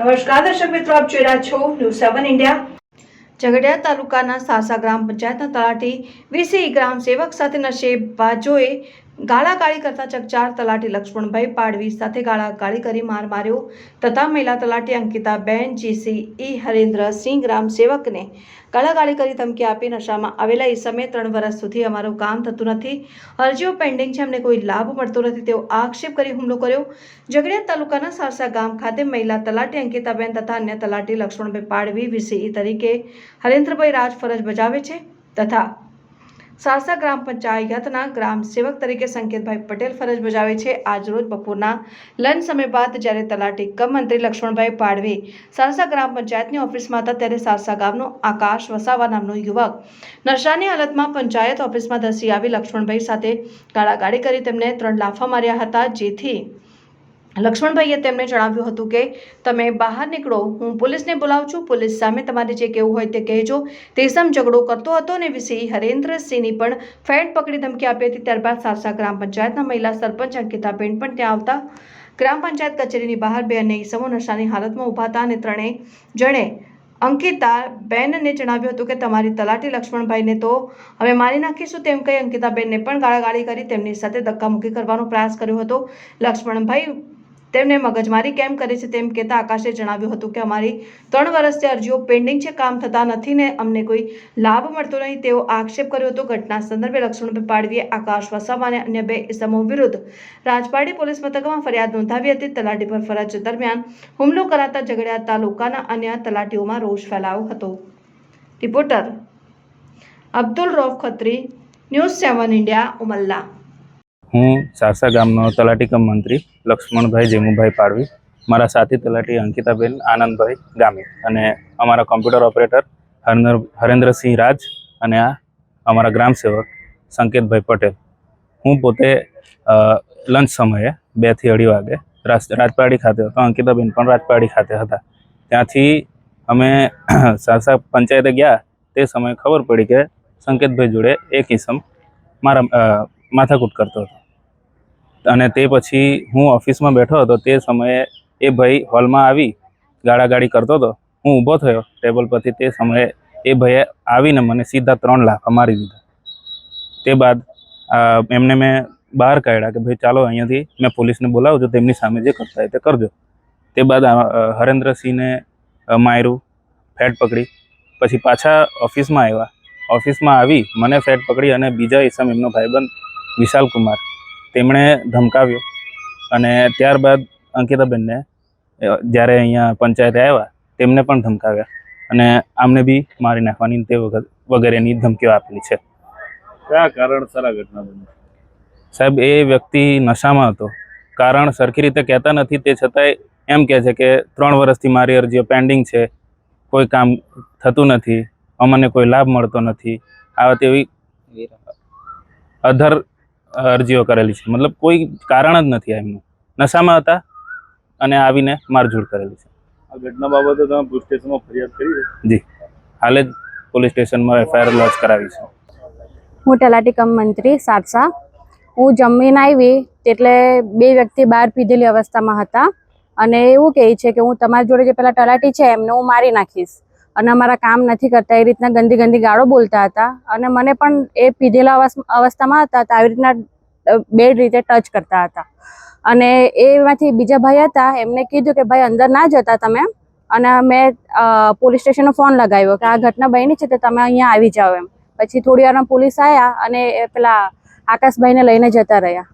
નમસ્કાર દર્શક મિત્રો, આપ જોઈ રહ્યા છો ન્યૂઝ 7 ઇન્ડિયા। ઝઘડિયા તાલુકાના સાસા ગ્રામ પંચાયતના તલાટી વીસી ગ્રામ સેવક સાથે નશેબાજોએ ગાળાગાળી કરતા ચકચાર તલાટી લક્ષ્મણભાઈ પાડવી સાથે ગાળાગાળી કરી માર માર્યો તથા મહિલા તલાટી અંકિતાબેન જીસી હરેન્દ્રસિંહ ગ્રામ સેવકને ગાળાગાળી કરી ધમકી આપી નશામાં આવેલા ઈસમે 3 વર્ષ સુધી અમારું કામ થતું નથી, અરજીઓ પેન્ડિંગ છે, અમને કોઈ લાભ મળતો નથી તેવો આક્ષેપ કરી હુમલો કર્યો। ઝઘડિયા તાલુકાના સાસા ગામ ખાતે મહિલા તલાટી અંકિતાબેન તથા અન્ય તલાટી લક્ષ્મણભાઈ પાડવી વીસી તરીકે હરેન્દ્રભાઈ રાજ ફરજ બજાવે છે તથા સાસા ગ્રામ પંચાયતના ગ્રામ સેવક તરીકે સંકેતભાઈ પટેલ ફરજ બજાવે છે। આજ રોજ બપોરના લંચ સમય બાદ જ્યારે તલાટી કમ મંત્રી લક્ષ્મણભાઈ પાડવી સાસા ગ્રામ પંચાયતની ઓફિસમાં હતા ત્યારે સાસા ગામનો આકાશ વસાવા નામનો યુવક નશાની હાલતમાં પંચાયત ઓફિસમાં ધસી આવી લક્ષ્મણભાઈ સાથે ગાળાગાળી કરી તેમને 3 લાફા માર્યા હતા, જેથી લક્ષ્મણભાઈએ તેમને જણાવ્યું હતું કે તમે બહાર નીકળો, હું પોલીસને બોલાવું છું, પોલીસ સામે તમારે જે કહેવું હોય તે કહેજો। તે સમ ઝઘડો કરતો હતો અને વીસી હરેન્દ્રસિંહની પણ ફેટ પકડી ધમકી આપી હતી। ત્યારબાદ સાસા ગ્રામ પંચાયતના મહિલા સરપંચ અંકિતાબેન પણ ત્યાં આવતા ગ્રામ પંચાયત કચેરીની બહાર 2 અન્ય ઈસમો નશાની હાલતમાં ઊભા હતા અને 3 જણે અંકિતાબેનને જણાવ્યું હતું કે તમારી તલાટી લક્ષ્મણભાઈને તો અમે મારી નાખીશું તેમ કહી અંકિતાબેનને પણ ગાળાગાળી કરી તેમની સાથે ધક્કામુક્કી કરવાનો પ્રયાસ કર્યો હતો। લક્ષ્મણભાઈ તેમને મગજમારી કેમ કરે છે તેમ કહેતા આકાશે જણાવ્યું હતું કે અમારી 3 વર્ષથી અરજીઓ પેન્ડિંગ છે, કામ થતા નથી ને અમને કોઈ લાભ મળતો નહીં તેવો આક્ષેપ કર્યો હતો। ઘટના સંદર્ભે લક્ષ્મણભાઈ પાડવીએ આકાશ વસાવા અને અન્ય 2 ઇસમો વિરુદ્ધ રાજપારડી પોલીસ મથકમાં ફરિયાદ નોંધાવી હતી। તલાટી પર ફરજ દરમિયાન હુમલો કરાતા ઝઘડિયા તાલુકાના અન્ય તલાટીઓમાં રોષ ફેલાયો હતો। Reporter Abdul Rauf Khatri, news 7 India, Umalla. હું સાસા ગામનો તલાટી કમ મંત્રી લક્ષ્મણભાઈ જેમુભાઈ પાડવી, મારા સાથી તલાટી અંકિતાબેન આનંદભાઈ ગામી અને અમારા કોમ્પ્યુટર ઓપરેટર હરેન્દ્રસિંહ રાજ અને આ અમારા ગ્રામ સેવક સંકેતભાઈ પટેલ। હું પોતે લંચ સમયે 2 થી 2:30 વાગે રાજપારડી ખાતે હતો, અંકિતાબેન પણ રાજપારડી ખાતે હતા। ત્યાંથી અમે સાસા પંચાયતે ગયા તે સમયે ખબર પડી કે સંકેતભાઈ જોડે એક ઈસમ માથાકૂટ કરતો હતો અને તે પછી હું ઓફિસમાં બેઠો હતો તે સમયે એ ભાઈ હોલમાં આવી ગાળાગાળી કરતો હતો। હું ઊભો થયો ટેબલ પરથી, તે સમયે એ ભાઈએ આવીને મને સીધા 3 લાફા મારી દીધા। તે બાદ એમને મેં બહાર કાઢ્યા કે ભાઈ ચાલો અહીંયાથી મેં પોલીસને બોલાવું છું, તેમની સામે જે કરતા હોય તે કરજો। તે બાદ હરેન્દ્રસિંહને માર્યું, ફેટ પકડી, પછી પાછા ઓફિસમાં આવ્યા, ઓફિસમાં આવી મને ફેટ પકડી અને બીજા ઈસમ એમનો ભાઈબંધ વિશાલ કુમાર તેમણે ધમકાવ્યો અને ત્યારબાદ અંકિતાબેનને જ્યારે અહીંયા પંચાયતે આવ્યા તેમને પણ ધમકાવ્યા અને આમને બી મારી નાખવાની તે વગેરેની ધમકીઓ આપેલી છે। કયા કારણસર આ ઘટના બની? સાહેબ, એ વ્યક્તિ નશામાં હતો, કારણ સરખી રીતે કહેતા નથી, તે છતાંય એમ કહે છે કે 3 વર્ષથી મારી અરજીઓ પેન્ડિંગ છે, કોઈ કામ થતું નથી, અમને કોઈ લાભ મળતો નથી, આ તેવી અધર અરજીઓ કરેલી છે। મતલબ કોઈ કારણ જ નથી એમનું, નશામાં હતા અને આવીને મારઝૂડ કરેલી છે। આ ઘટના બાબતે તમે પોલીસ સ્ટેશનમાં ફરિયાદ કરી છે? જી, હાલે જ પોલીસ સ્ટેશનમાં FIR લોન્ચ કરાવી છે। હું તલાટી કમ મંત્રી સાસા, હું જમીને આવી એટલે 2 વ્યક્તિ બહાર પીધેલી અવસ્થામાં હતા અને એવું કહે છે કે હું તમારી જોડે જે પેલા તલાટી છે એમને હું મારી નાખીશ અને અમારા કામ નથી કરતા, એ રીતના ગંદી ગાળો બોલતા હતા અને મને પણ એ પીધેલા અવસ્થામાં હતા તો આવી રીતના બેડ રીતે ટચ કરતા હતા અને એમાંથી બીજા ભાઈ હતા, એમને કીધું કે ભાઈ અંદર ના જતા તમે, અને મેં પોલીસ સ્ટેશનનો ફોન લગાવ્યો કે આ ઘટના બની છે તો તમે અહીંયા આવી જાઓ એમ। પછી થોડી વારમાં પોલીસ આવ્યા અને પેલા આકાશભાઈને લઈને જતા રહ્યા।